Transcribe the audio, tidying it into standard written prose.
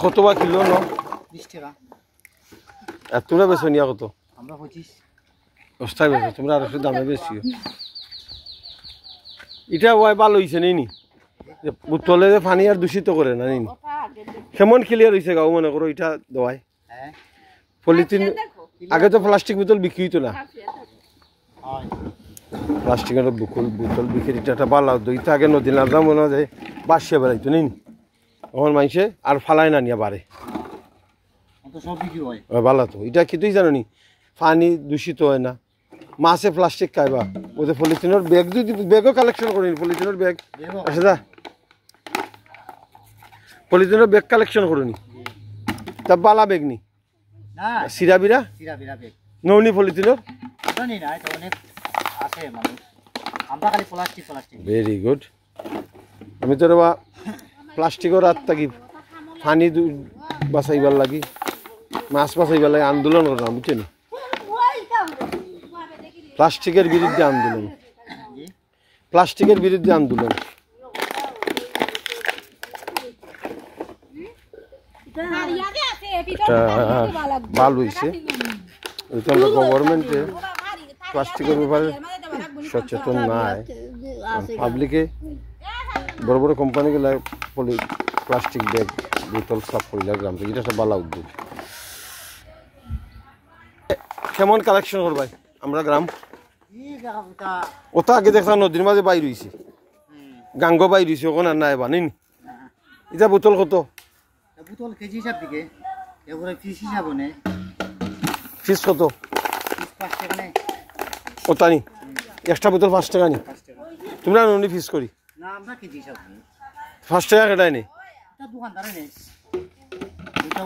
কত বা কিলো ন 20 টাকা আর তোমরা বেছো নিয়া কত আমরা 25 অবস্থায় বেছো তোমরা আর একটু দামে বেশি এটা ওয়াই ভালো হইছে নি বোতলে যে পানি আর দূষিত করে না নি কেমন ক্লিয়ার হইছে গাও মনে করো এটা দওয়াই হ্যাঁ পলিথিন আগে তো প্লাস্টিক বোতল বিক্রি হইতো না হয় প্লাস্টিকের বোতল বিক্রি এটা ভালো দুইটা আগে নদী নালা মনে যায় বাসিয়া বেড়াইতো নি আমার মানুষে আর ফালাই না নিয়ে বাড়ে তো সব বিক্রি হয় ভালো তো এটা কি তুই জানো নি পানি দূষিত হয় না মাছে প্লাস্টিক খাইবা ওদের পলিথিনের ব্যাগ যদি ব্যাগও কালেকশন করিনি পলিথিনের ব্যাগ আচ্ছা দা পলিথিনের ব্যাগ কালেকশন করিনি তা বালা ব্যাগ নি না সিরা বিরা ব্যাগ নৌনি পলিথিনের জানি না এটা অনেক আছে মানুষ আমরা খালি প্লাস্টিক ভেরি গুড আমি তো রেবা প্লাস্টিকের রাত থাকি পানি বাঁচাইবার লাগি মাছ বাঁচাইবার লাগে আন্দোলন করলাম বুঝছেন প্লাস্টিকের বিরুদ্ধে আন্দোলন ভালো হয়েছে গভর্নমেন্টে প্লাস্টিকের ব্যাপারে সচেতন নাই পাবলিকে বড় বড় কোম্পানিগুলো প্লাস্টিক ব্যাগ বোতল সাফ করিলা গ্রাম থেকে এটা একটা ভালো উদ্যোগ কেমন কালেকশন করবাই আমরা গ্রাম ওটা আগে দেখলাম নদীর মাঝে বাইর হয়েছে গাঙ্গ বাইর হয়েছে ওখানে আর নাই বানিন এটা বোতল কত বোতল কেজি হিসাব দিকে এবারে পিস হিসাব নেই ফিস কত 5 টাকা নেই ওটা নি এক্সট্রা বোতল 5 টাকা নি তোমরা ননি ফিস করি না আমরা কেজি হিসাব 5 টাকা কেটাই নি এটা দোকানদারে নেই এটা